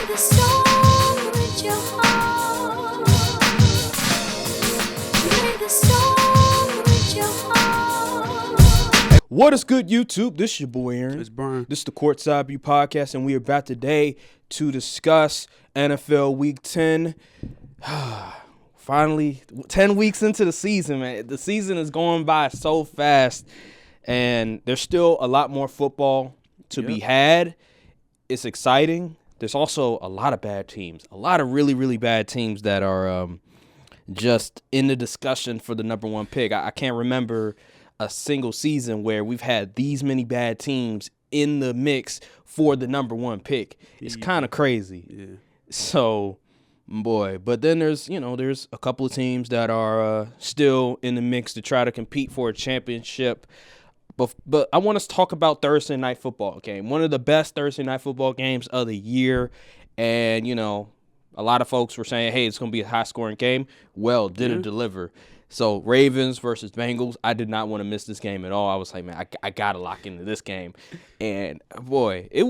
the song with your heart. Play the song with your heart. What is good, YouTube? This is your boy Aaron. It's Brian. This is the Courtside View Podcast, and we are back today to discuss NFL Week 10. Finally, 10 weeks into the season, man. The season is going by so fast, and there's still a lot more football to be had. It's exciting. There's also a lot of bad teams, a lot of really, really bad teams that are just in the discussion for the number one pick. I can't remember a single season where we've had these many bad teams in the mix for the number one pick. It's kind of crazy. Yeah. So, boy, but then there's a couple of teams that are still in the mix to try to compete for a championship. But I want to talk about Thursday night football game, one of the best Thursday night football games of the year. And, a lot of folks were saying, hey, it's going to be a high-scoring game. Well, didn't deliver. So, Ravens versus Bengals, I did not want to miss this game at all. I was like, man, I got to lock into this game. And, boy, it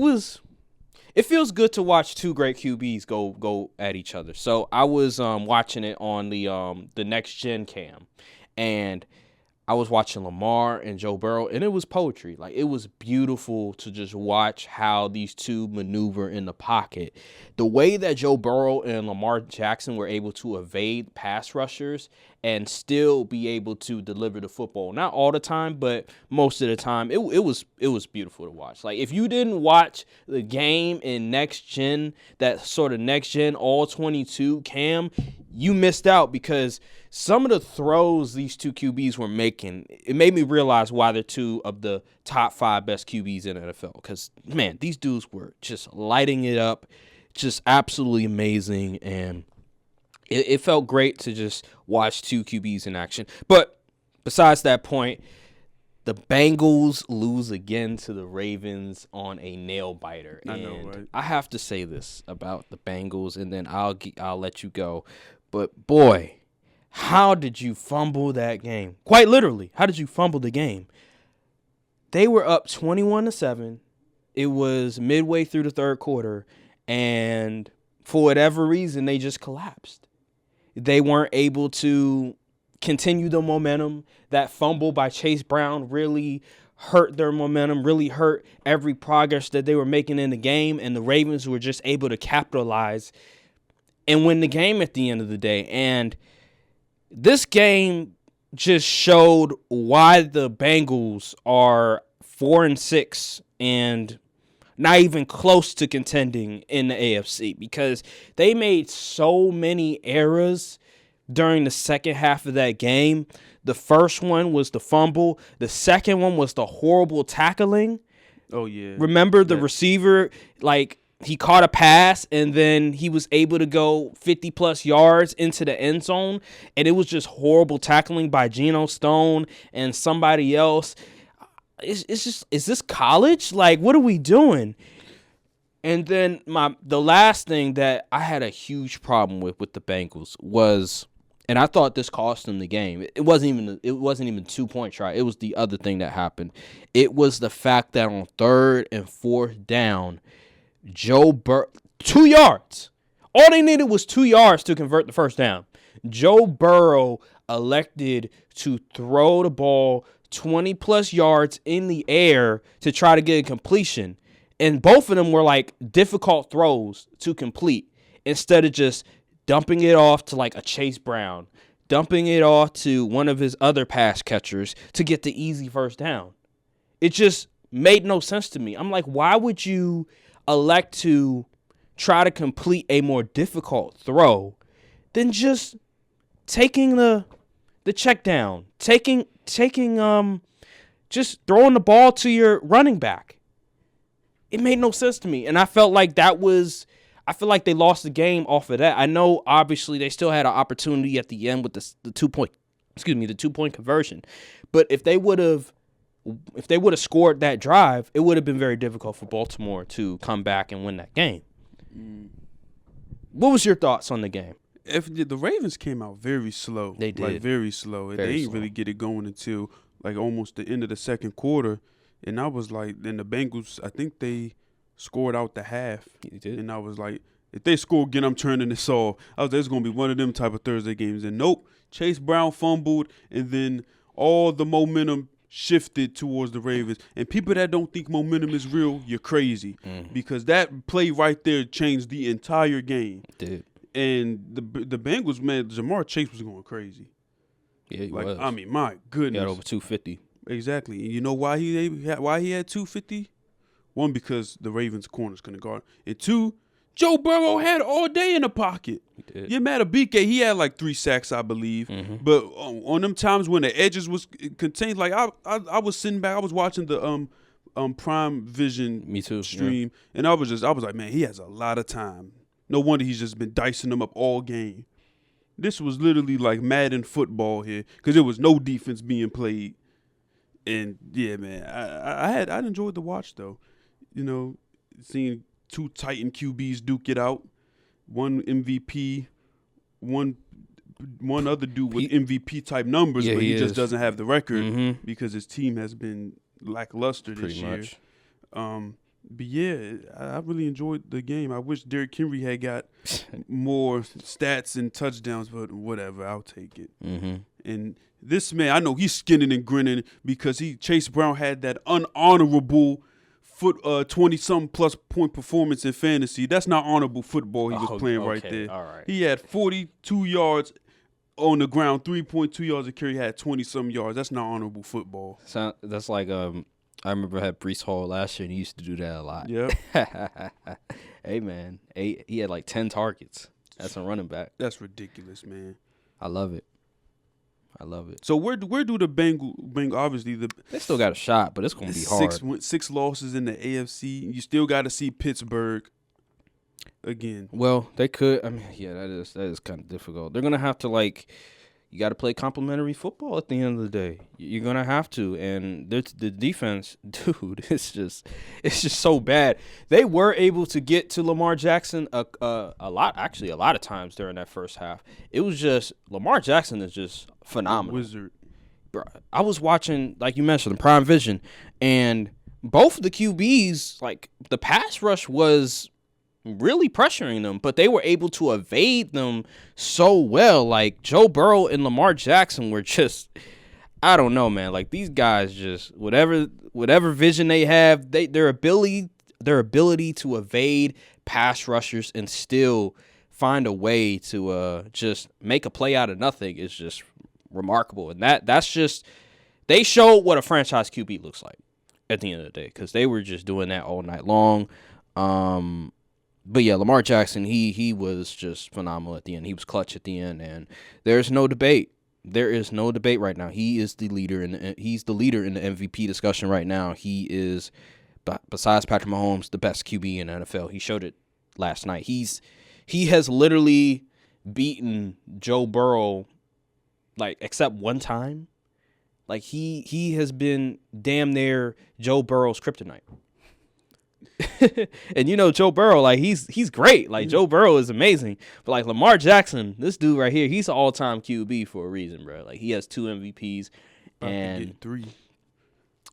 feels good to watch two great QBs go at each other. So, I was watching it on the next-gen cam. And I was watching Lamar and Joe Burrow, and it was poetry. Like, it was beautiful to just watch how these two maneuver in the pocket. The way that Joe Burrow and Lamar Jackson were able to evade pass rushers and still be able to deliver the football. Not all the time, but most of the time, it was beautiful to watch. Like, if you didn't watch the game in next gen, that sort of next gen all 22 cam, you missed out, because some of the throws these two QBs were making, it made me realize why they're two of the top 5 best QBs in the NFL. Because, man, these dudes were just lighting it up, just absolutely amazing. And it felt great to just watch two QBs in action. But besides that point, the Bengals lose again to the Ravens on a nail biter. I know, right? I have to say this about the Bengals, and then I'll let you go. But, boy, how did you fumble that game? Quite literally, how did you fumble the game? They were up 21-7. It was midway through the third quarter, and for whatever reason, they just collapsed. They weren't able to continue the momentum. That fumble by Chase Brown really hurt their momentum, really hurt every progress that they were making in the game, and the Ravens were just able to capitalize and win the game at the end of the day. And this game just showed why the Bengals are 4-6 and not even close to contending in the AFC, because they made so many errors during the second half of that game. The first one was the fumble. The second one was the horrible tackling. Oh, yeah. Remember the receiver, he caught a pass, and then he was able to go 50-plus yards into the end zone, and it was just horrible tackling by Geno Stone and somebody else. It's just, is this college? Like, what are we doing? And then the last thing that I had a huge problem with the Bengals was, and I thought this cost them the game. It wasn't even 2-point try. It was the other thing that happened. It was the fact that on 3rd and 4th down, Joe Burrow, 2 yards. All they needed was 2 yards to convert the first down. Joe Burrow elected to throw the ball 20-plus yards in the air to try to get a completion. And both of them were difficult throws to complete, instead of just dumping it off to a Chase Brown, dumping it off to one of his other pass catchers to get the easy first down. It just made no sense to me. I'm like, why would you elect to try to complete a more difficult throw than just taking the check down, just throwing the ball to your running back? It made no sense to me, and I felt like they lost the game off of that. I know, obviously, they still had an opportunity at the end with the 2-point conversion, but if they would have scored that drive, it would have been very difficult for Baltimore to come back and win that game. What was your thoughts on the game? If the Ravens came out very slow. They did. Very slow. And they didn't really get it going until almost the end of the second quarter. And I was then the Bengals, I think they scored out the half. They did. And I was like, If they score again, I'm turning this off. I was like, it's going to be one of them type of Thursday games. And nope, Chase Brown fumbled, and then all the momentum shifted towards the Ravens. And people that don't think momentum is real, you're crazy. Because that play right there changed the entire game. Dude. And the Bengals, man, Jamar Chase was going crazy. Yeah, he was. I mean, my goodness. He had over 250. Exactly. And you know why he had 250? One, because the Ravens' corners couldn't guard. And two, Joe Burrow had all day in the pocket. He did. Yeah, Matabike, he had like 3 sacks, I believe. But on them times when the edges was contained, like I was sitting back, I was watching the Prime Vision Me too, stream, and I was like, man, he has a lot of time. No wonder he's just been dicing them up all game. This was literally like Madden football here, because there was no defense being played. And yeah, man, I enjoyed the watch though. You know, seeing 2 Titan QBs duke it out. One MVP, one other dude with MVP type numbers, but he just doesn't have the record because his team has been lackluster this year. Much. But yeah, I really enjoyed the game. I wish Derrick Henry had got more stats and touchdowns, but whatever, I'll take it. And this man, I know he's skinning and grinning because Chase Brown had that unhonorable 20-something plus point performance in fantasy. That's not honorable football he was playing right there. All right. He had 42 yards on the ground, 3.2 yards a carry. He had 20-something yards. That's not honorable football. So that's like I remember I had Breece Hall last year, and he used to do that a lot. Yeah. Hey, man. He had like 10 targets as a running back. That's ridiculous, man. I love it. So where do the Bengals obviously They still got a shot, but it's going to be hard. 6 losses in the AFC. You still got to see Pittsburgh again. Well, they could. I mean, yeah, that is kind of difficult. They're going to have to, you got to play complimentary football at the end of the day. You're going to have to. And the defense, dude, it's just so bad. They were able to get to Lamar Jackson a lot of times during that first half. It was just Lamar Jackson is just phenomenal. Wizard. Bro, I was watching, like you mentioned, the Prime Vision, and both of the QBs, the pass rush was really pressuring them, but they were able to evade them so well. Like Joe Burrow and Lamar Jackson were just, I don't know, man. Like these guys just whatever vision they have, their ability to evade pass rushers and still find a way to just make a play out of nothing is just remarkable. And that's just, they showed what a franchise QB looks like at the end of the day, because they were just doing that all night long. But yeah, Lamar Jackson, he was just phenomenal at the end. He was clutch at the end, and there's no debate. There is no debate right now. He is the leader, he's the leader in the MVP discussion right now. He is, besides Patrick Mahomes, the best QB in the NFL. He showed it last night. He has literally beaten Joe Burrow, except one time. He has been damn near Joe Burrow's kryptonite. And Joe Burrow, he's great. Joe Burrow is amazing. But Lamar Jackson, this dude right here, he's an all-time QB for a reason, bro. He has 2 MVPs and 3.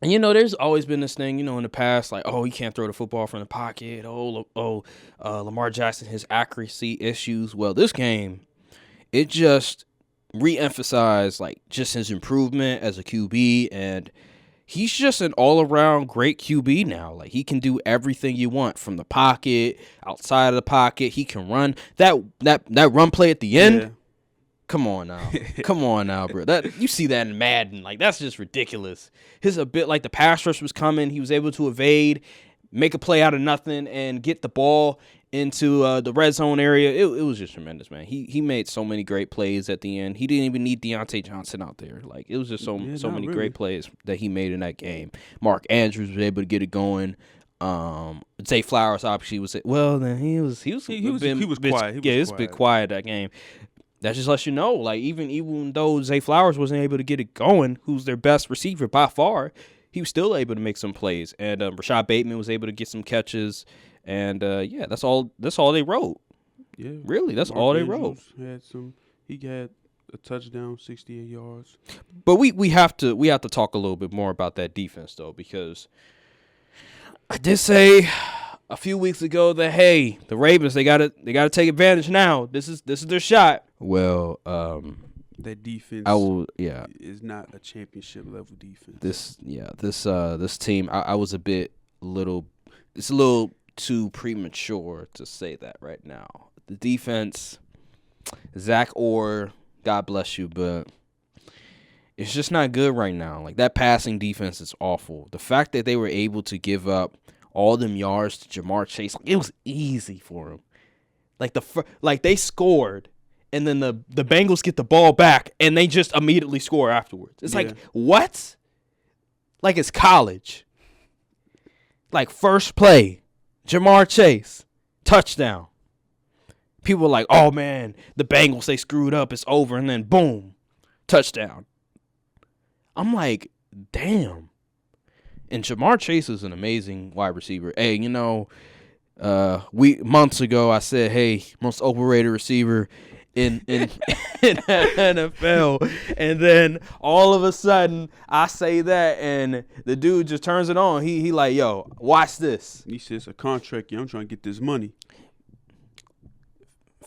And there's always been this thing, in the past, he can't throw the football from the pocket. Lamar Jackson, his accuracy issues. Well, this game, it just re-emphasized just his improvement as a QB, and he's just an all-around great QB now. He can do everything you want from the pocket, outside of the pocket. He can run. That run play at the end, yeah. Come on now, bro. You see that in Madden. That's just ridiculous. His a bit the pass rush was coming. He was able to evade, make a play out of nothing, and get the ball into the red zone area. It was just tremendous, man. He made so many great plays at the end. He didn't even need Deontay Johnson out there. It was just so many great plays that he made in that game. Mark Andrews was able to get it going. Zay Flowers obviously was then he was quiet. He was a bit quiet that game. That just lets you know, even though Zay Flowers wasn't able to get it going, who's their best receiver by far, he was still able to make some plays. And Rashad Bateman was able to get some catches. And that's all they wrote. Yeah, really, that's all they wrote. He had a touchdown, 68 yards. But we have to talk a little bit more about that defense though, because I did say a few weeks ago that, hey, the Ravens, they gotta take advantage now. This is their shot. Well, that defense is not a championship level defense. This team, I was it's a little too premature to say that right now. The defense, Zach Orr, God bless you, but it's just not good right now. Like, that passing defense is awful. The fact that they were able to give up all them yards to Jamar Chase, it was easy for him. Like they scored, and then the Bengals get the ball back, and they just immediately score afterwards. It's like, what? Like it's college. Like, first play, Jamar Chase, touchdown. People are like, oh, man, the Bengals, they screwed up. It's over. And then, boom, touchdown. I'm like, damn. And Jamar Chase is an amazing wide receiver. Hey, months ago I said, hey, most overrated receiver in NFL, and then all of a sudden I say that, and the dude just turns it on. He like, yo, watch this. He says a contract. Yeah, I'm trying to get this money.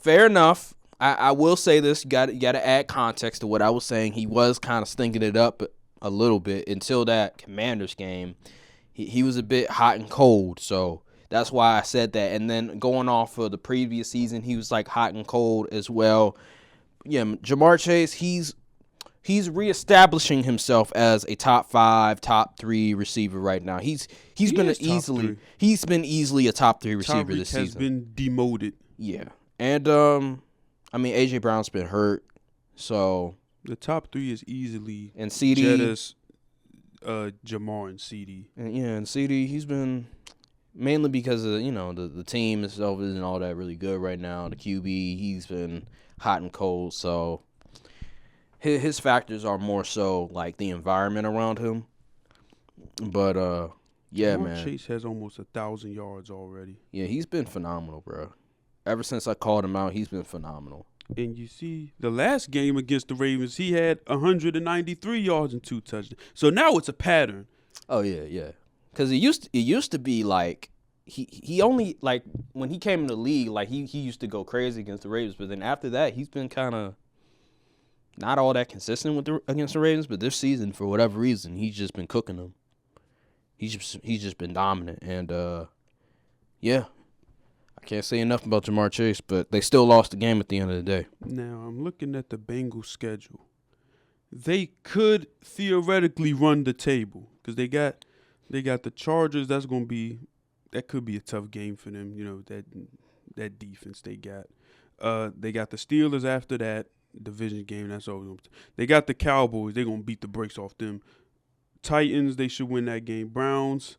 Fair enough. I will say this. You got to add context to what I was saying. He was kind of stinking it up a little bit until that Commanders game. He was a bit hot and cold, so that's why I said that. And then going off of the previous season, he was like hot and cold as well. Yeah, Jamar Chase, he's reestablishing himself as a top 5, top 3 receiver right now. He's been easily a top 3 receiver this season. Has been demoted. Yeah, and AJ Brown's been hurt, so the top 3 is easily and CD, Jettis, Jamar, and CD. And CD, he's been. Mainly because of, the team itself isn't all that really good right now. The QB, he's been hot and cold. So his factors are more so like the environment around him. But, Jamar man. Chase has almost 1,000 yards already. Yeah, he's been phenomenal, bro. Ever since I called him out, he's been phenomenal. And you see, the last game against the Ravens, he had 193 yards and 2 touchdowns. So now it's a pattern. Oh, yeah. Because it used to be like he only, like, when he came in the league, like he used to go crazy against the Ravens, but then after that he's been kind of not all that consistent against the Ravens. But this season, for whatever reason, he's just been cooking them. He's just been dominant, and I can't say enough about Jamar Chase, but they still lost the game at the end of the day. Now I'm looking at the Bengals schedule. They could theoretically run the table because they got the Chargers. That could be a tough game for them. That defense they got. They got the Steelers after that division game. That's all. They got the Cowboys. They're gonna beat the brakes off them. Titans. They should win that game. Browns.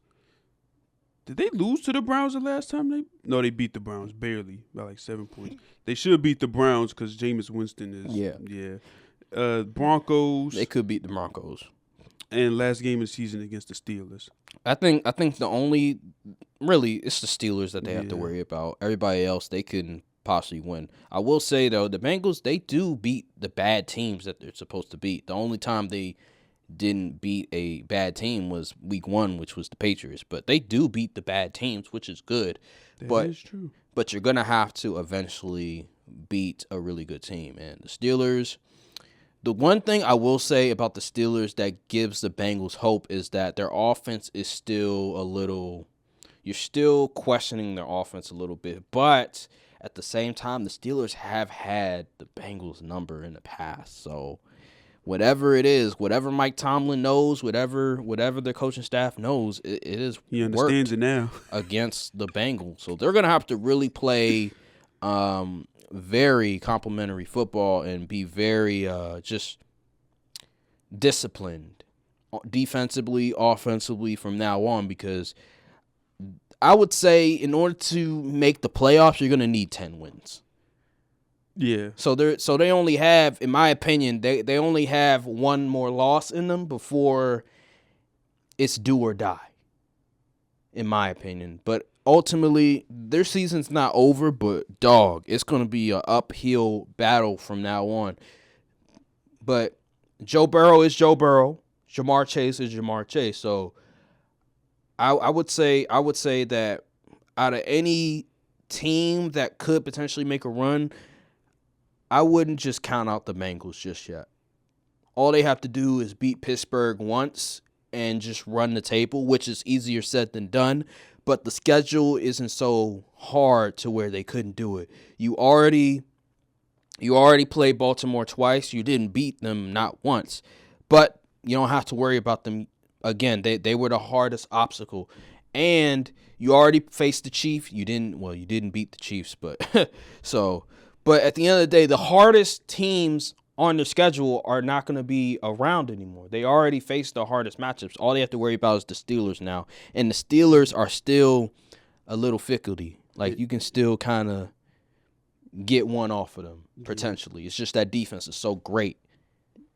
Did they lose to the Browns the last time? No, they beat the Browns barely by like 7 points. They should beat the Browns because Jameis Winston is Broncos. They could beat the Broncos. And last game of the season against the Steelers. I think the only it's the Steelers that they have to worry about. Everybody else they couldn't possibly win. I will say though, the Bengals, they do beat the bad teams that they're supposed to beat. The only time they didn't beat a bad team was week 1, which was the Patriots. But they do beat the bad teams, which is good. That is true. But you're gonna have to eventually beat a really good team. And the Steelers. The one thing I will say about the Steelers that gives the Bengals hope is that their offense is still you're still questioning their offense a little bit. But at the same time, the Steelers have had the Bengals number in the past. So whatever it is, whatever Mike Tomlin knows, whatever their coaching staff knows, it is he understands it now against the Bengals. So they're going to have to really play very complimentary football and be very just disciplined defensively, offensively from now on, because I would say in order to make the playoffs, you're going to need 10 wins. Yeah. So they only have, in my opinion, they only have one more loss in them before it's do or die, in my opinion. But ultimately, their season's not over, but, dog, it's going to be an uphill battle from now on. But Joe Burrow is Joe Burrow. Jamar Chase is Jamar Chase. So I would say that out of any team that could potentially make a run, I wouldn't just count out the Bengals just yet. All they have to do is beat Pittsburgh once and just run the table, which is easier said than done. But the schedule isn't so hard to where they couldn't do it. You already played Baltimore twice. You didn't beat them not once. But you don't have to worry about them again. They were the hardest obstacle. And you already faced the Chiefs. You didn't beat the Chiefs, but but at the end of the day, the hardest teams on their schedule are not going to be around anymore. They already faced the hardest matchups. All they have to worry about is the Steelers now. And the Steelers are still a little fickle-y. Like, you can still kind of get one off of them, potentially. It's just that defense is so great.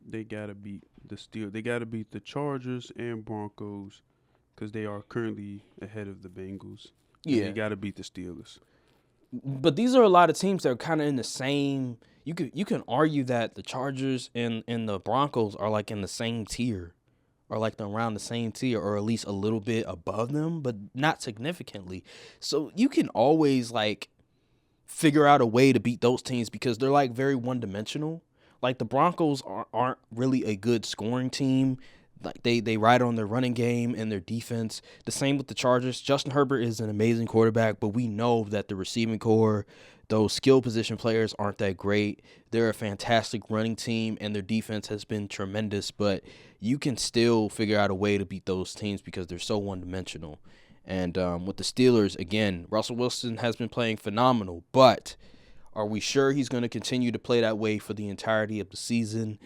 They got to beat the Steelers. They got to beat the Chargers and Broncos because they are currently ahead of the Bengals. Yeah. They got to beat the Steelers. But these are a lot of teams that are kind of in the same. You can argue that the Chargers and the Broncos are like in the same tier, or like around the same tier, or at least a little bit above them, but not significantly. So you can always like figure out a way to beat those teams because they're like very one-dimensional. Like the Broncos aren't really a good scoring team. Like they ride on their running game and their defense. The same with the Chargers. Justin Herbert is an amazing quarterback, but we know that the receiving core, those skill position players aren't that great. They're a fantastic running team, and their defense has been tremendous, but you can still figure out a way to beat those teams because they're so one-dimensional. And with the Steelers, again, Russell Wilson has been playing phenomenal, but are we sure he's going to continue to play that way for the entirety of the season?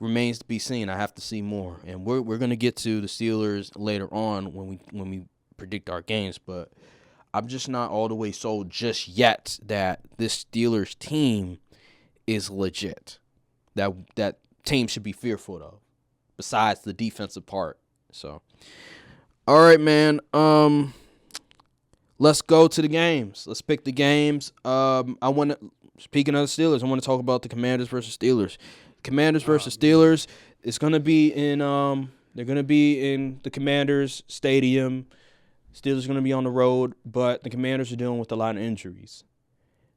Remains to be seen. I have to see more, and we're going to get to the Steelers later on when we predict our games. But I'm just not all the way sold just yet that this Steelers team is legit. That team should be fearful of, besides the defensive part. So, all right, man. Let's go to the games. Let's pick the games. Speaking of the Steelers, I want to talk about the Commanders versus Steelers. Commanders versus Steelers. It's gonna be in they're gonna be in the Commanders stadium. Steelers are gonna be on the road, but the Commanders are dealing with a lot of injuries.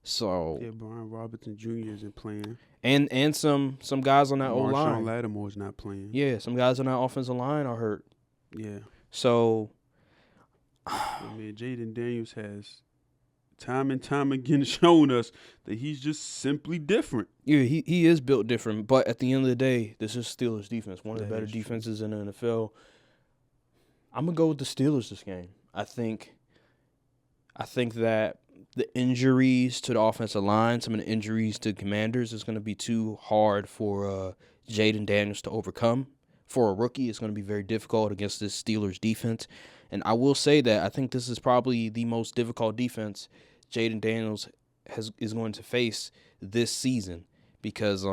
So yeah, Brian Robinson Jr. isn't playing, and some guys on that O Marshawn line. Lattimore's not playing. Yeah, some guys on that offensive line are hurt. Yeah. So I mean, Jaden Daniels has time and time again shown us that he's just simply different. yeah, he is built different, but at the end of the day, this is Steelers defense, one of the That better is true. defenses in the NFL. I'm gonna go with the Steelers this game. I think that the injuries to the offensive line, some of the injuries to Commanders is going to be too hard for Jaden Daniels to overcome. For a rookie, it's going to be very difficult against this Steelers defense. And I will say that I think this is probably the most difficult defense Jaden Daniels is going to face this season because,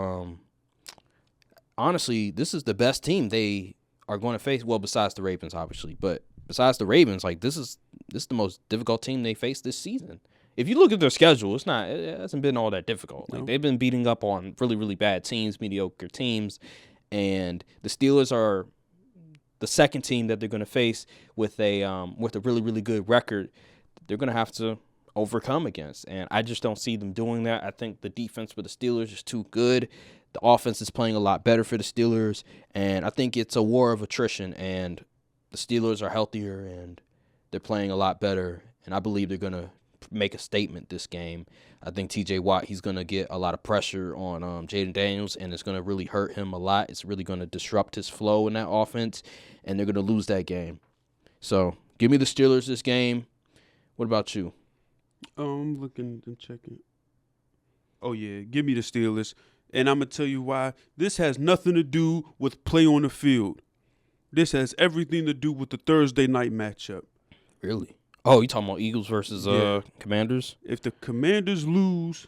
honestly, this is the best team they are going to face. Well, besides the Ravens, obviously. But besides the Ravens, like this is the most difficult team they face this season. If you look at their schedule, it hasn't been all that difficult. Like they've been beating up on really, really bad teams, mediocre teams, and the Steelers are the second team that they're going to face with a really, really good record. They're going to have to overcome against, and I just don't see them doing that. I think the defense for the Steelers is too good. The offense is playing a lot better for the Steelers, and I think it's a war of attrition, and the Steelers are healthier, and they're playing a lot better, and I believe they're going to make a statement this game. I think T.J. Watt, he's going to get a lot of pressure on Jaden Daniels, and it's going to really hurt him a lot. It's really going to disrupt his flow in that offense, and they're going to lose that game. So give me the Steelers this game. What about you? I'm looking and checking. Oh, yeah, give me the Steelers. And I'm going to tell you why. This has nothing to do with play on the field. This has everything to do with the Thursday night matchup. Really? Oh, you talking about Eagles versus Commanders? If the Commanders lose,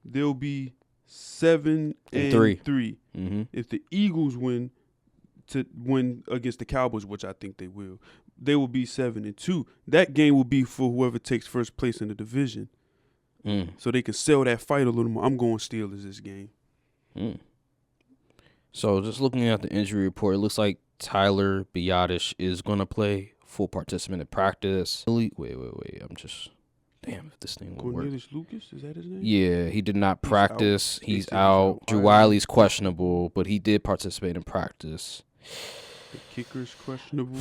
they'll be 7-3. Mm-hmm. If the Eagles win against the Cowboys, which I think they will be 7-2. That game will be for whoever takes first place in the division. So they can sell that fight a little more. I'm going Steelers this game. So just looking at the injury report, it looks like Tyler Biadasz is going to play full participant in practice. Wait. I'm just Damn, if this thing will work. Cornelius Lucas, is that his name? Yeah, he did not practice. He's said out. Drew Wiley's questionable, but he did participate in practice. The kicker's questionable.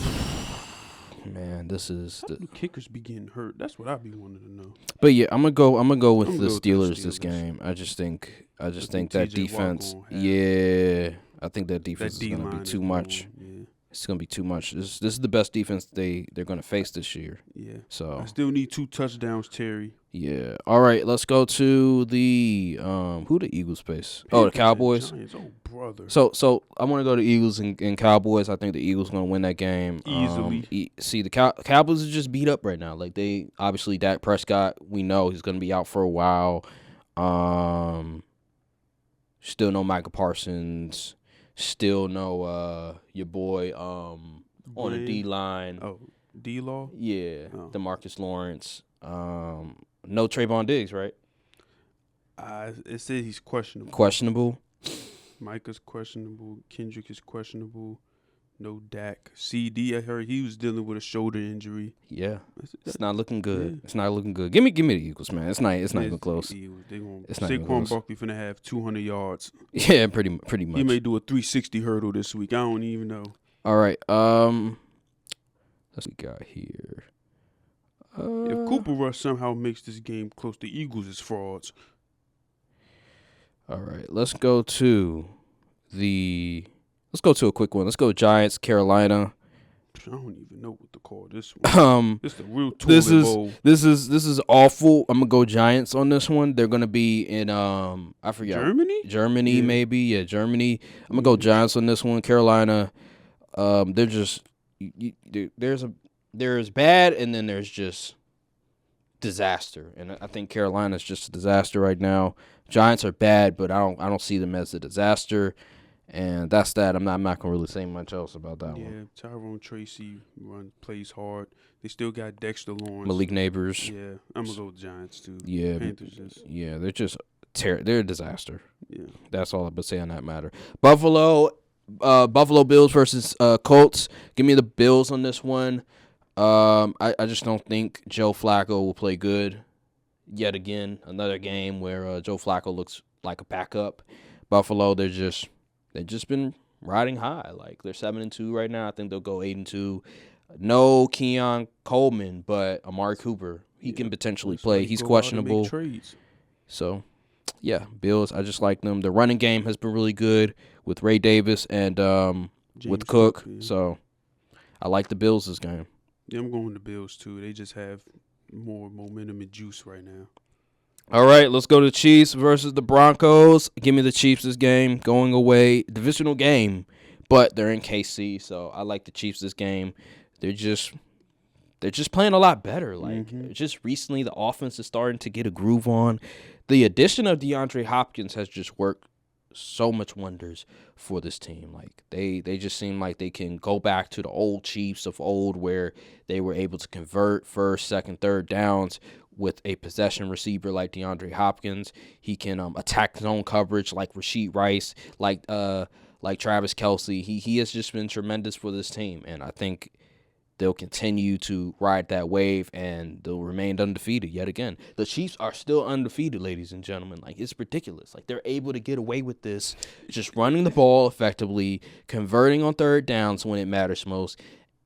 Man, this is How do kickers be getting hurt? That's what I be wanting to know. But yeah, I'm gonna go with the go with the Steelers this Steelers. game. I just think think that TJ Watt defense. gonna have- Yeah, I think that defense That is gonna D-line be is too much. going, It's gonna be too much. This is the best defense they're gonna face this year. Yeah. So I still need 2 touchdowns, Terry. yeah. All right, let's go to the who the Eagles face. Oh, the Panthers and Cowboys. Giants. Oh, brother. So I want to go to Eagles and Cowboys. I think the Eagles gonna win that game Easily. See, the Cowboys are just beat up right now. Like they obviously Dak Prescott. We know he's gonna be out for a while. Still no Michael Parsons. Still no your boy on the Wayne. D line. Oh, D-Law? Yeah, Oh. DeMarcus Lawrence. No Trayvon Diggs, right? It said he's questionable. Questionable. Micah's questionable. Kendrick is questionable. No Dak. CD, I heard he was dealing with a shoulder injury. Yeah, it's not looking good. Yeah. It's not looking good. Give me the Eagles, man. It's not even It's close. the Eagles. It's not even close. Saquon Barkley finna have 200 yards. Yeah, pretty much. He may do a 360 hurdle this week. I don't even know. All right. Let's see what we got here. If Cooper Rush somehow makes this game close, the Eagles is frauds. All right. Let's go to a quick one. Let's go Giants, Carolina. I don't even know what to call this one. This is the real toilet bowl. This is awful. I'm gonna go Giants on this one. They're gonna be in I forgot Germany? Yeah. maybe. Yeah, Germany. I'm gonna go Giants on this one. Carolina. They're just there's bad and then there's just disaster, and I think Carolina's just a disaster right now. Giants are bad, but I don't see them as a disaster. And that's that. I'm not gonna really say much else about that one. Yeah, Tyrone Tracy plays hard. They still got Dexter Lawrence. Malik Neighbors. Yeah, I'm gonna go with Giants too. Yeah, Panthers yeah, they're just they're a disaster. Yeah. That's all I would say on that matter. Buffalo Bills versus Colts. Give me the Bills on this one. I just don't think Joe Flacco will play good yet again. Another game where Joe Flacco looks like a backup. Buffalo, they've just been riding high. Like they're 7-2 right now. I think they'll go 8-2. No Keon Coleman, but Amari Cooper. He can potentially play. He's questionable. So, yeah, Bills. I just like them. The running game has been really good with Ray Davis and with Cook. Yeah. So, I like the Bills this game. Yeah, I'm going with the Bills too. They just have more momentum and juice right now. All right, let's go to the Chiefs versus the Broncos. Give me the Chiefs this game. Going away, divisional game, but they're in KC, so I like the Chiefs this game. They're just playing a lot better. Like just recently, the offense is starting to get a groove on. The addition of DeAndre Hopkins has just worked so much wonders for this team. Like they just seem like they can go back to the old Chiefs of old, where they were able to convert first, second, third downs with a possession receiver like DeAndre Hopkins. He can attack zone coverage like Rashid Rice, like Travis Kelce. He has just been tremendous for this team, and I think they'll continue to ride that wave, and they'll remain undefeated yet again. The Chiefs are still undefeated, ladies and gentlemen. Like, it's ridiculous. Like, they're able to get away with this, just running the ball effectively, converting on third downs when it matters most,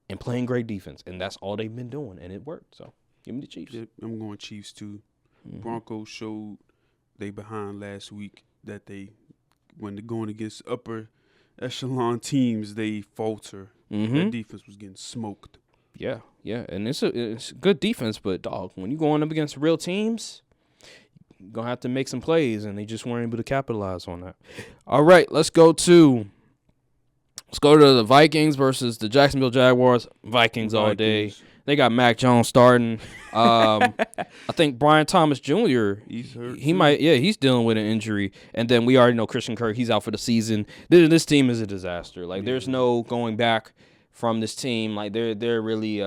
and playing great defense. And that's all they've been doing, and it worked. So, give me the Chiefs. Yeah, I'm going Chiefs too. Broncos showed they behind last week that when they're going against upper echelon teams, they falter. That defense was getting smoked. Yeah, and it's a good defense, but dog, when you're going up against real teams, you're gonna have to make some plays, and they just weren't able to capitalize on that. All right, let's go to the Vikings versus the Jacksonville Jaguars. Vikings all day. They got Mac Jones starting. I think Brian Thomas Jr. He's hurt. He's dealing with an injury, and then we already know Christian Kirk. He's out for the season. This team is a disaster. Like there's no going back from this team. Like they're really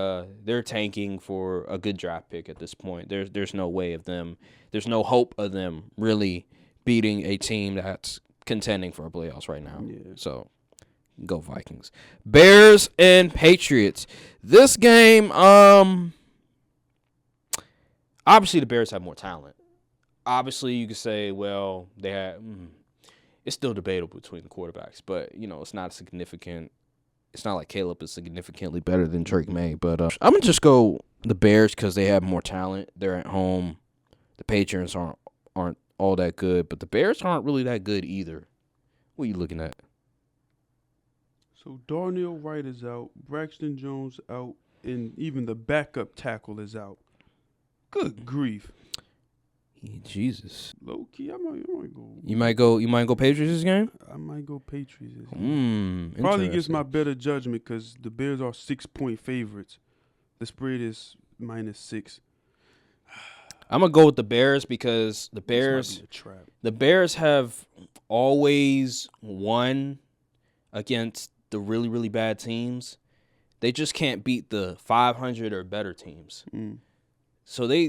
they're tanking for a good draft pick at this point. There's no way of them. There's no hope of them really beating a team that's contending for a playoffs right now. Yeah. So. Go Vikings. Bears and Patriots. This game, I obviously the Bears have more talent. Obviously, you could say, well, they had. It's still debatable between the quarterbacks, but it's not significant. It's not like Caleb is significantly better than Drake May, but I'm gonna just go the Bears because they have more talent. They're at home. The Patriots aren't all that good, but the Bears aren't really that good either. What are you looking at? So Darnell Wright is out, Braxton Jones out, and even the backup tackle is out. Good grief. Jesus. Low key, I might go. You might go Patriots this game? I might go Patriots this game. Probably against my better judgment because the Bears are 6-point favorites. The spread is -6. I'm gonna go with the Bears because the This might be a trap. Bears have always won against the really, really bad teams. They just can't beat the 500 or better teams. So they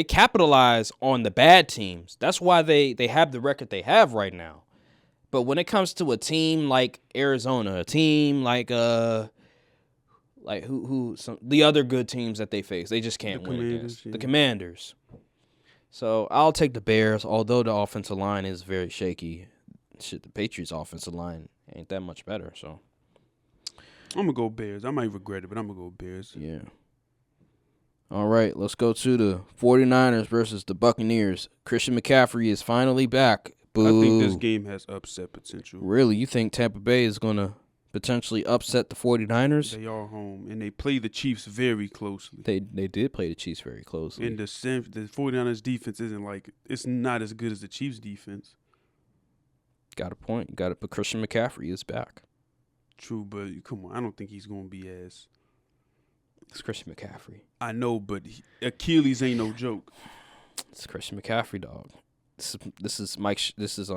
capitalize on the bad teams. That's why they have the record they have right now. But when it comes to a team like Arizona, a team like the other good teams that they face, they just can't win against. Yeah. The Commanders. So I'll take the Bears, although the offensive line is very shaky. Shit, the Patriots' offensive line ain't that much better. So I'm gonna go Bears. I might regret it, but I'm gonna go Bears. yeah. All right, let's go to the 49ers versus the Buccaneers. Christian McCaffrey is finally back. Boo. I think this game has upset potential. Really? You think Tampa Bay is going to potentially upset the 49ers? They are home, and they play the Chiefs very closely. They did play the Chiefs very closely. And the 49ers defense it's not as good as the Chiefs defense. Got a point. You got it. But Christian McCaffrey is back. True, but come on. I don't think he's going to be as... It's Christian McCaffrey. I know, but Achilles ain't no joke. It's Christian McCaffrey, dog. This is Mike. This is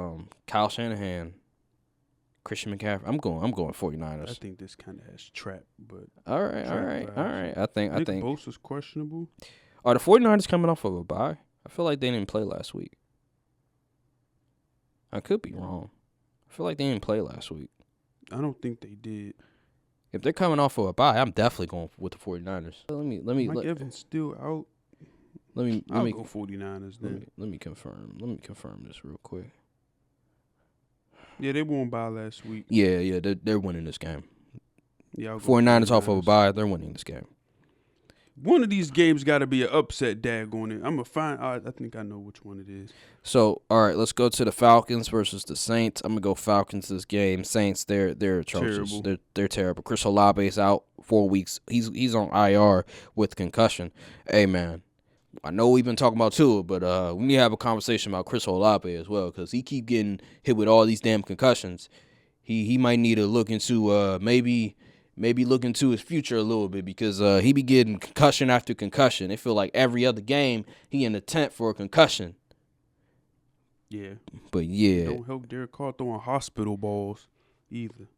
Kyle Shanahan. Christian McCaffrey. I'm going 49ers. I think this kind of has trap, but... All right. I think Bosa's questionable. Are the 49ers coming off of a bye? I feel like they didn't play last week. I could be wrong. I feel like they didn't play last week. I don't think they did. If they're coming off of a bye, I'm definitely going with the 49ers. Mike Evans still out. I'll go 49ers then. Let me confirm. Let me confirm this real quick. Yeah, they won by last week. Yeah, they're winning this game. Yeah, 49ers off of a bye, they're winning this game. One of these games got to be an upset daggone it. I'm going to find out. I think I know which one it is. So, all right, let's go to the Falcons versus the Saints. I'm going to go Falcons this game. Saints, they're atrocious. Terrible. They're terrible. Chris Olave is out 4 weeks. He's on IR with concussion. Hey, man, I know we've been talking about Tua, but we need to have a conversation about Chris Olave as well because he keep getting hit with all these damn concussions. He might need to look into maybe look into his future a little bit because he be getting concussion after concussion. It feel like every other game he in a tent for a concussion. Yeah. But yeah. Don't help Derek Carr throwing hospital balls either.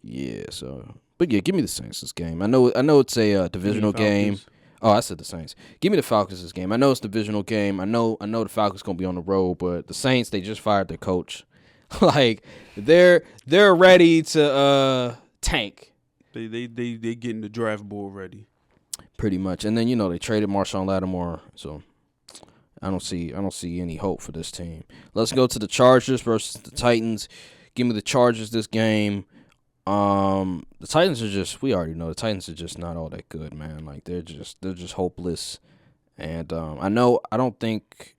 Yeah, so. But yeah, give me the Saints this game. I know it's a divisional game. Oh, I said the Saints. Give me the Falcons this game. I know it's a divisional game. I know the Falcons going to be on the road, but the Saints, they just fired their coach. Like they're ready to tank. They getting the draft board ready. Pretty much. And then they traded Marshawn Lattimore, so I don't see any hope for this team. Let's go to the Chargers versus the Titans. Give me the Chargers this game. The Titans are we already know the Titans are just not all that good, man. Like they're just hopeless. And I don't think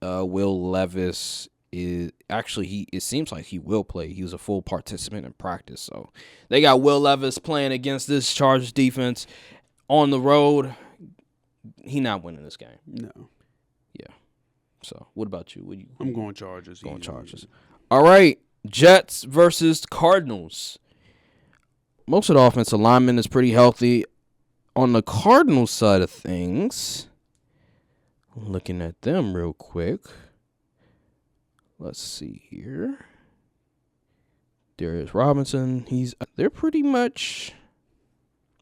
Will Levis is actually it seems like he will play. He was a full participant in practice. So they got Will Levis playing against this Chargers defense on the road. He not winning this game. No. Yeah. So what about you? I'm going Chargers. Going Chargers. All right. Jets versus Cardinals. Most of the offensive linemen is pretty healthy. On the Cardinals side of things, looking at them real quick. Let's see here. Darius Robinson. They're pretty much.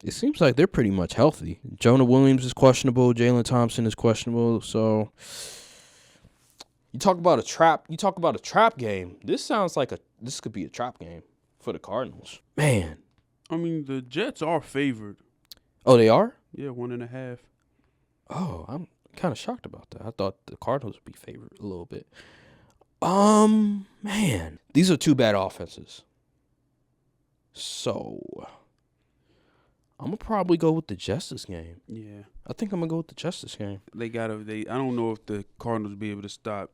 It seems like they're pretty much healthy. Jonah Williams is questionable. Jalen Thompson is questionable. So you talk about a trap. You talk about a trap game. This sounds like this could be a trap game for the Cardinals. Man. I mean, the Jets are favored. Oh, they are? Yeah, 1.5. Oh, Kind of shocked about that. I thought the Cardinals would be favored a little bit. Man, these are two bad offenses. So, I'm gonna probably go with the Jets this game. Yeah, I think I'm gonna go with the Jets this game. I don't know if the Cardinals will be able to stop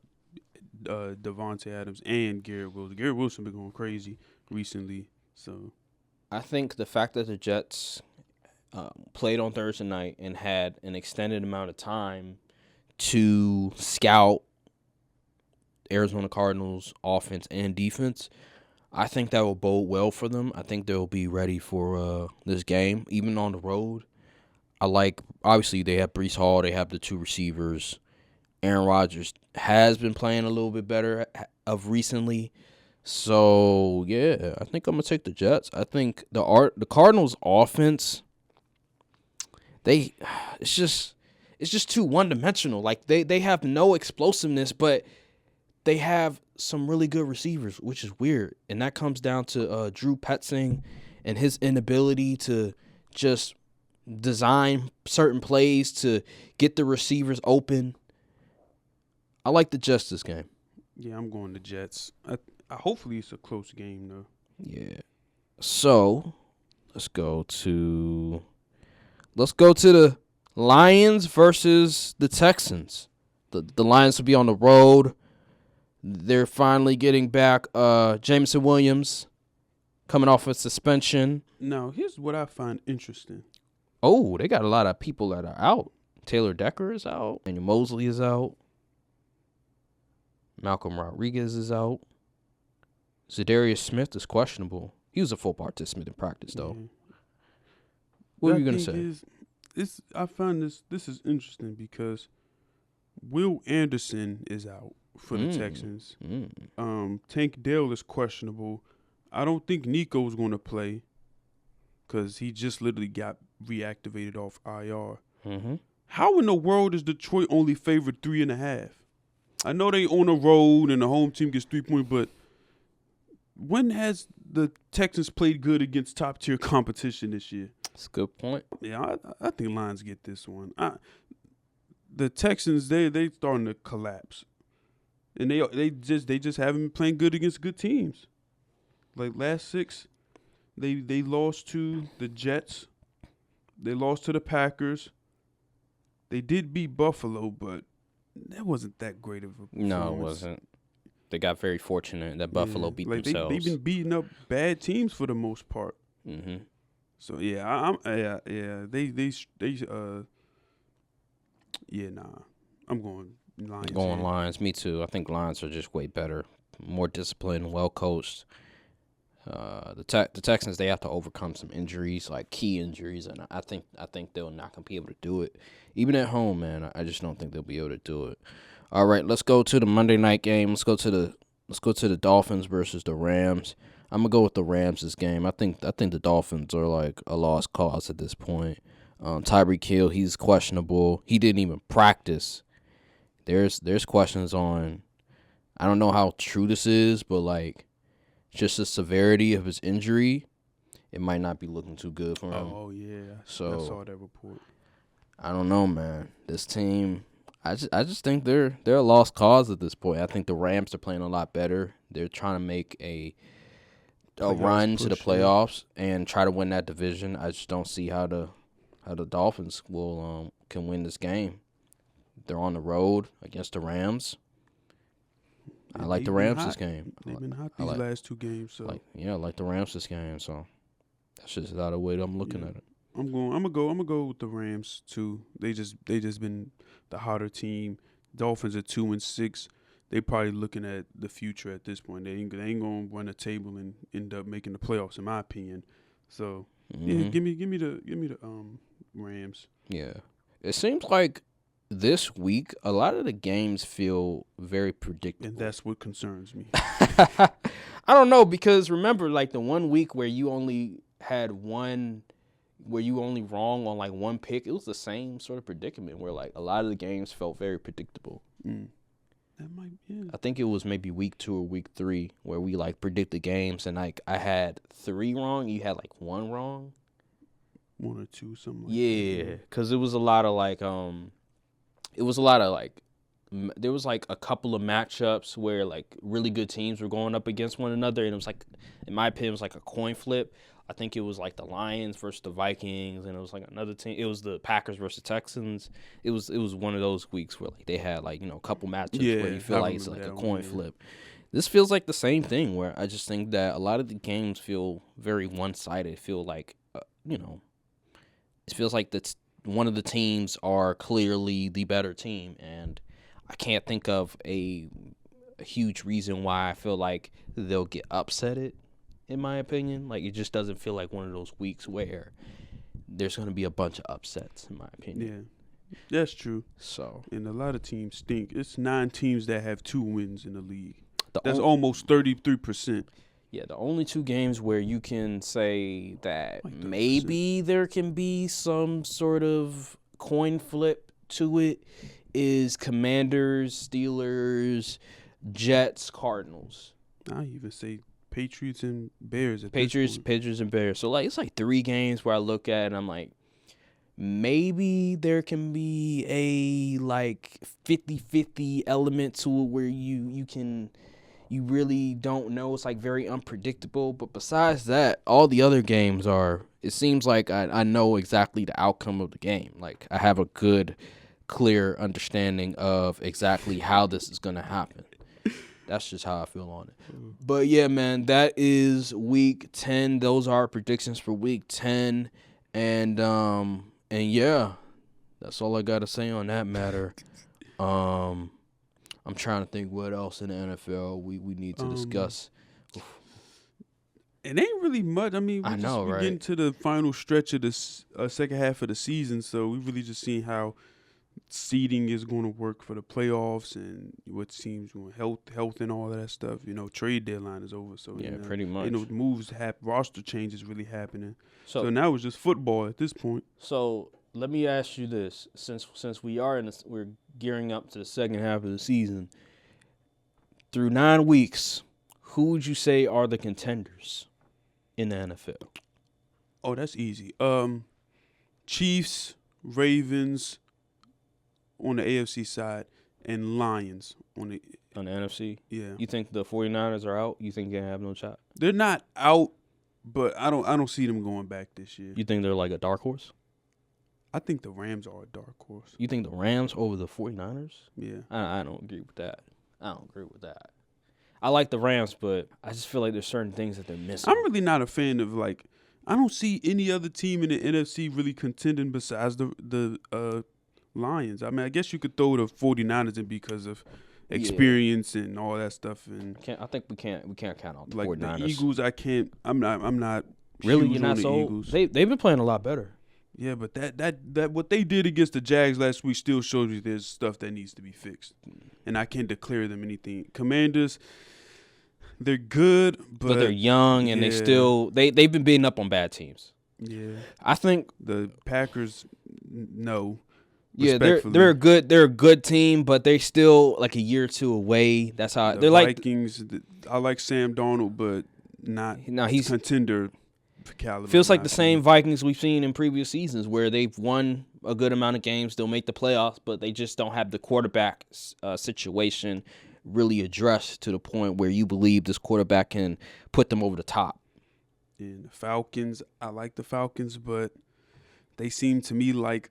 Devontae Adams and Garrett Wilson. Garrett Wilson been going crazy recently, so I think the fact that the Jets played on Thursday night and had an extended amount of time to scout Arizona Cardinals offense and defense, I think that will bode well for them. I think they'll be ready for this game, even on the road. Obviously, they have Breece Hall. They have the two receivers. Aaron Rodgers has been playing a little bit better of recently. So, yeah, I think I'm going to take the Jets. I think the Cardinals offense, it's just too one-dimensional. Like, they have no explosiveness, but they have some really good receivers, which is weird. And that comes down to Drew Petzing and his inability to just design certain plays to get the receivers open. I like the Jets this game. yeah, I'm going to Jets. Hopefully it's a close game though. Yeah. So let's go to the Lions versus the Texans. The Lions will be on the road. They're finally getting back Jameson Williams coming off a suspension. Now, here's what I find interesting. Oh, they got a lot of people that are out. Taylor Decker is out. Daniel Mosley is out. Malcolm Rodriguez is out. Zadarius Smith is questionable. He was a full participant in practice, though. Yeah. What were you going to say? I find this is interesting because Will Anderson is out for the Texans. Tank Dell is questionable. I don't think Nico's going to play because he just literally got reactivated off IR. Mm-hmm. How in the world is Detroit only favored 3.5? I know they on the road and the home team gets 3 points, but when has the Texans played good against top-tier competition this year? That's a good point. Yeah, I think Lions get this one. The Texans, they starting to collapse. And they just haven't been playing good against good teams. Like last 6, they lost to the Jets. They lost to the Packers. They did beat Buffalo, but that wasn't that great of a performance. No, it wasn't. They got very fortunate that Buffalo beat themselves. They've been beating up bad teams for the most part. Mm-hmm. So yeah, I'm going Lions. Going Lions, me too. I think Lions are just way better, more disciplined, well coached. The Texans, they have to overcome some injuries, like key injuries, and I think they'll not gonna be able to do it, even at home, man. I just don't think they'll be able to do it. All right, let's go to the Monday night game. Let's go to the Dolphins versus the Rams. I'm gonna go with the Rams this game. I think the Dolphins are like a lost cause at this point. Tyreek Hill, he's questionable. He didn't even practice. There's questions on. I don't know how true this is, but like, just the severity of his injury, it might not be looking too good for him. Oh yeah, So I saw that report. I don't know, man. This team, I just think they're a lost cause at this point. I think the Rams are playing a lot better. They're trying to make a run to the playoffs and try to win that division. I just don't see how the Dolphins can win this game. They're on the road against the Rams. I like the Rams this game. They've been hot these last 2 games. So I like the Rams this game. So that's just the way I'm looking at it. I'm gonna go with the Rams too. They just been the hotter team. Dolphins are 2-6. They probably looking at the future at this point. They ain't gonna run a table and end up making the playoffs, in my opinion. So yeah, give me the Rams. Yeah, it seems like this week a lot of the games feel very predictable, and that's what concerns me. I don't know, because remember, like the 1 week where you only had wrong on like one pick, it was the same sort of predicament where like a lot of the games felt very predictable. That might, yeah. I think it was maybe week 2 or week 3 where we like predicted games, and like I had 3 wrong, you had like 1 wrong, 1 or 2, something like that. Yeah, because it was a lot of like it was a lot of like there was like a couple of matchups where like really good teams were going up against one another, and it was like, in my opinion, it was like a coin flip. I think it was like the Lions versus the Vikings, and it was like another team. It was the Packers versus Texans. It was one of those weeks where like they had like, a couple matchups where you feel like it's like a coin flip. This feels like the same thing, where I just think that a lot of the games feel very one-sided. Feel like it feels like that's one of the teams are clearly the better team, and I can't think of a huge reason why I feel like they'll get upsetted. In my opinion, like it just doesn't feel like one of those weeks where there's going to be a bunch of upsets. In my opinion, Yeah, that's true. So, And a lot of teams stink. It's 9 teams that have 2 wins in the league. That's almost 33%. Yeah, the only 2 games where you can say that Like maybe there can be some sort of coin flip to it is Commanders, Steelers, Jets, Cardinals. I even say Patriots and Bears. Patriots and Bears. So like it's like 3 games where I look at it and I'm like, maybe there can be a like 50-50 element to it where you really don't know. It's like very unpredictable. But besides that, all the other games it seems like I know exactly the outcome of the game. Like I have a good, clear understanding of exactly how this is going to happen. That's just how I feel on it. But yeah, man, that is week 10. Those are our predictions for week 10. And yeah, that's all I got to say on that matter. I'm trying to think what else in the NFL we need to discuss. It ain't really much. I mean, we're getting to the final stretch of the second half of the season, so we really just seeing how seeding is going to work for the playoffs and what teams going health and all of that stuff. Trade deadline is over, so pretty much. Moves happen, roster changes really happening. So now it's just football at this point. So let me ask you this: since we're gearing up to the second half of the season, through 9 weeks, who would you say are the contenders in the NFL? Oh, that's easy. Chiefs, Ravens on the AFC side, and Lions on the NFC. Yeah. You think the 49ers are out? You think they have no shot? They're not out, but I don't see them going back this year. You think they're like a dark horse? I think the Rams are a dark horse. You think the Rams over the 49ers? Yeah. I don't agree with that. I like the Rams, but I just feel like there's certain things that they're missing. I'm really not a fan of I don't see any other team in the NFC really contending besides the Lions. I mean, I guess you could throw the 49ers in because of experience and all that stuff. And I think we can't count on the like 49ers. The Eagles, I can't. I'm not. Really, huge you're not on the sold? Eagles. They've been playing a lot better. Yeah, but that what they did against the Jags last week still shows you there's stuff that needs to be fixed, and I can't declare them anything. Commanders, they're good, but they're young and they've been beating up on bad teams. Yeah, I think the Packers, no. Yeah, they're a good team, but they're still like a year or 2 away. That's how they're Vikings. I like Sam Darnold, but he's contender caliber. Feels like the same Vikings we've seen in previous seasons, where they've won a good amount of games, they'll make the playoffs, but they just don't have the quarterback situation really addressed to the point where you believe this quarterback can put them over the top. And the Falcons, I like the Falcons, but they seem to me like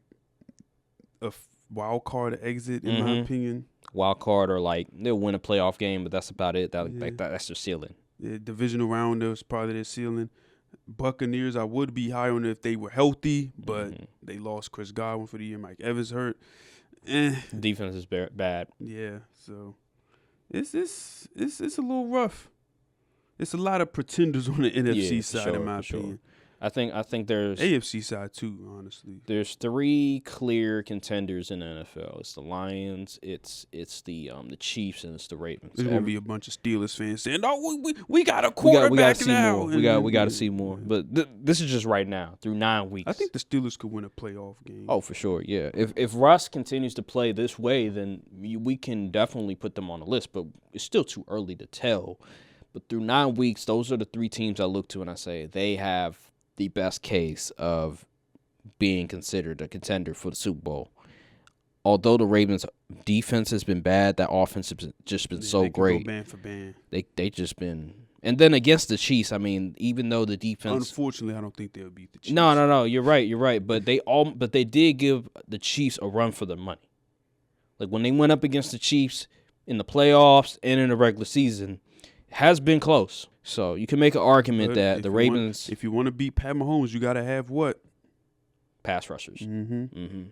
a wild card exit, in my opinion. Wild card, or like they'll win a playoff game, but that's about it. That's their ceiling. The divisional round was probably their ceiling. Buccaneers, I would be high on it if they were healthy, but they lost Chris Godwin for the year. Mike Evans hurt. Defense is bad. Yeah, so it's a little rough. It's a lot of pretenders on the NFC side, in my opinion. I think there's AFC side too, honestly. There's 3 clear contenders in the NFL. It's the Lions, it's the Chiefs, and it's the Ravens. There's gonna be a bunch of Steelers fans saying, "No, we got a quarterback now." We got to see more. But this is just right now through 9 weeks. I think the Steelers could win a playoff game. Oh, for sure, yeah. If Russ continues to play this way, then we can definitely put them on the list. But it's still too early to tell. But through 9 weeks, those are the 3 teams I look to and I say they have the best case of being considered a contender for the Super Bowl. although the Ravens' defense has been bad, that offense has just been so they can great. Go band for band. They just been. And then against the Chiefs, I mean, even though the defense. Unfortunately, I don't think they'll beat the Chiefs. No. You're right. But they did give the Chiefs a run for their money. Like when they went up against the Chiefs in the playoffs and in the regular season, it has been close. So you can make an argument that the Ravens. If you want to beat Pat Mahomes, you got to have what? Pass rushers. Mm-hmm.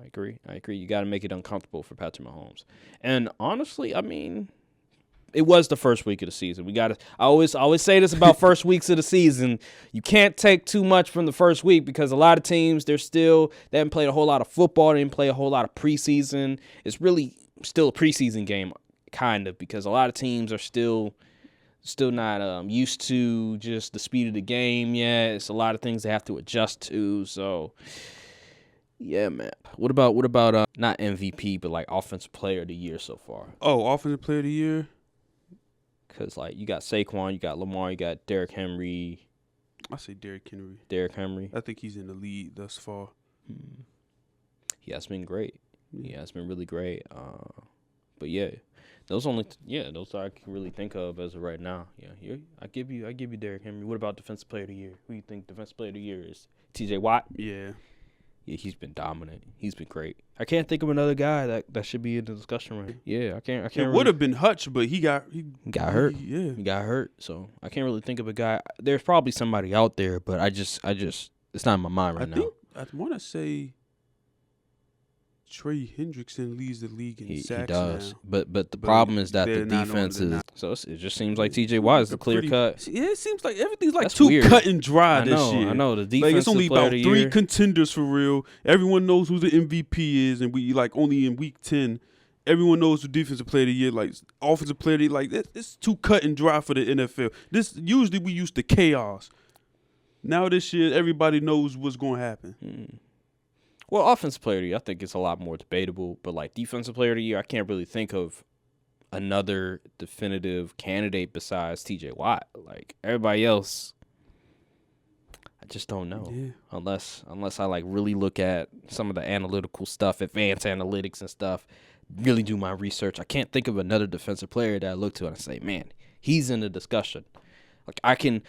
I agree. You got to make it uncomfortable for Patrick Mahomes. And honestly, I mean, it was the first week of the season. We got to. I always say this about first weeks of the season. You can't take too much from the first week because a lot of teams they haven't played a whole lot of football. They didn't play a whole lot of preseason. It's really still a preseason game, kind of, because a lot of teams are still not used to just the speed of the game yet. It's a lot of things they have to adjust to. So. Yeah, man. What about not MVP, but like Offensive Player of the Year so far? Oh, Offensive Player of the Year? Because, like, you got Saquon, you got Lamar, you got Derrick Henry. I say Derrick Henry. Derrick Henry. I think he's in the lead thus far. He has been great. He has been really great. But, yeah, those I can really think of as of right now. Yeah, I give you Derrick Henry. What about Defensive Player of the Year? Who do you think Defensive Player of the Year is? T.J. Watt? Yeah. Yeah, he's been dominant. He's been great. I can't think of another guy that should be in the discussion right. Yeah, I can't. It would have been Hutch, but he got hurt. Yeah, he got hurt. So I can't really think of a guy. There's probably somebody out there, but I just it's not in my mind right now. I want to say Trey Hendrickson leads the league in sacks. He does, now. But the problem is that the defense is. So it just seems like T.J. Watt is the clear cut. Yeah, it seems like everything's like That's too weird. cut and dry this year. I know the defense. Like it's only about 3 contenders for real. Everyone knows who the MVP is, and we like only in week 10. Everyone knows who defensive player of the year, like offensive player of the year. Like it's too cut and dry for the NFL. This usually we used to chaos. Now this year, everybody knows what's going to happen. Well, offensive player of the year, I think it's a lot more debatable. But like defensive player of the year, I can't really think of another definitive candidate besides T.J. Watt. Like everybody else, I just don't know. Yeah. Unless I like really look at some of the analytical stuff, advanced analytics and stuff, really do my research. I can't think of another defensive player that I look to and I say, man, he's in the discussion. Like I can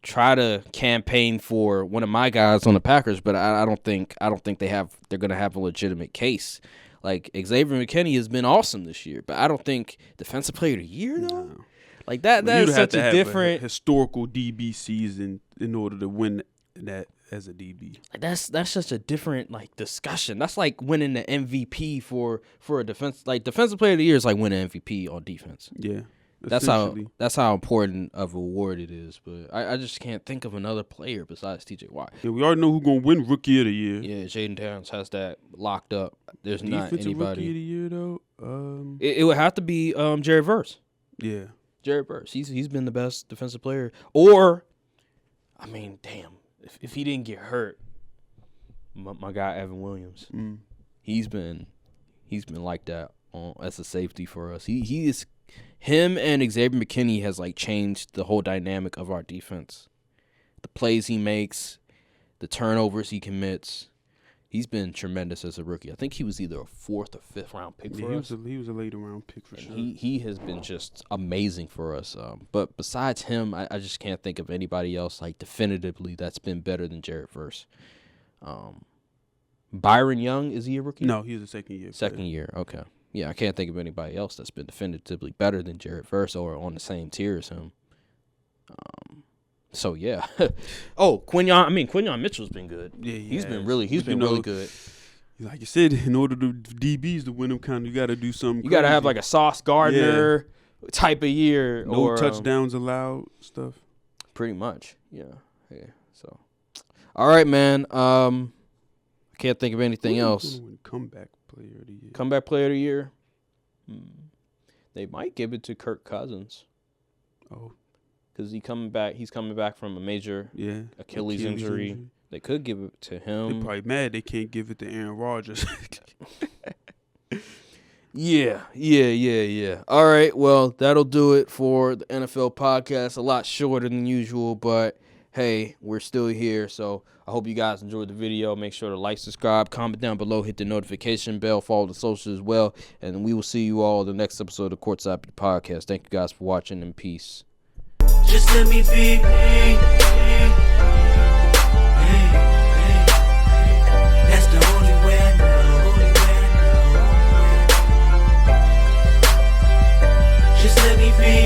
try to campaign for one of my guys on the Packers, but I don't think they're gonna have a legitimate case. Like Xavier McKinney has been awesome this year, but I don't think defensive player of the year though. No. Like that is such a different historical DB season in order to win that as a DB. Like that's such a different like discussion. That's like winning the MVP for a defense. Like defensive player of the year is like winning MVP on defense. Yeah. That's how important of a award it is, but I just can't think of another player besides T.J. Watt. Yeah, we already know who's gonna win Rookie of the Year. Yeah, Jaden Downs has that locked up. There's not Defensive anybody. Rookie of the Year though. It would have to be Jared Verse. Yeah, Jared Verse. He's been the best defensive player. Or, I mean, damn, if he didn't get hurt, my guy Evan Williams, he's been like that as a safety for us. He is. Him and Xavier McKinney has like changed the whole dynamic of our defense. The plays he makes, the turnovers he commits. He's been tremendous as a rookie. I think he was either a 4th or 5th round pick for us. He was a later round pick for sure. He has been just amazing for us. But besides him, I just can't think of anybody else like definitively that's been better than Jared Verse. Byron Young, is he a rookie? No, he's a second year. Second year, okay. Yeah, I can't think of anybody else that's been definitively better than Jared Verse or on the same tier as him. So yeah. Quinyon Mitchell's been good. Yeah, he's been really good. Like you said, in order to DBs to win them, you got to do something. You got to have like a Sauce Gardner type of year. No touchdowns allowed stuff. Pretty much, yeah. So, all right, man. I can't think of anything else. Comeback player of the year. Comeback player of the year. They might give it to Kirk Cousins. Oh, because he's coming back from a major Achilles injury. They could give it to him. They're probably mad they can't give it to Aaron Rodgers. Yeah. All right, well, that'll do it for the NFL podcast. A lot shorter than usual, but hey, we're still here. So I hope you guys enjoyed the video. Make sure to like, subscribe, comment down below, hit the notification bell, follow the socials as well. And we will see you all in the next episode of Courtside View Podcast. Thank you guys for watching, and peace. Just let me be.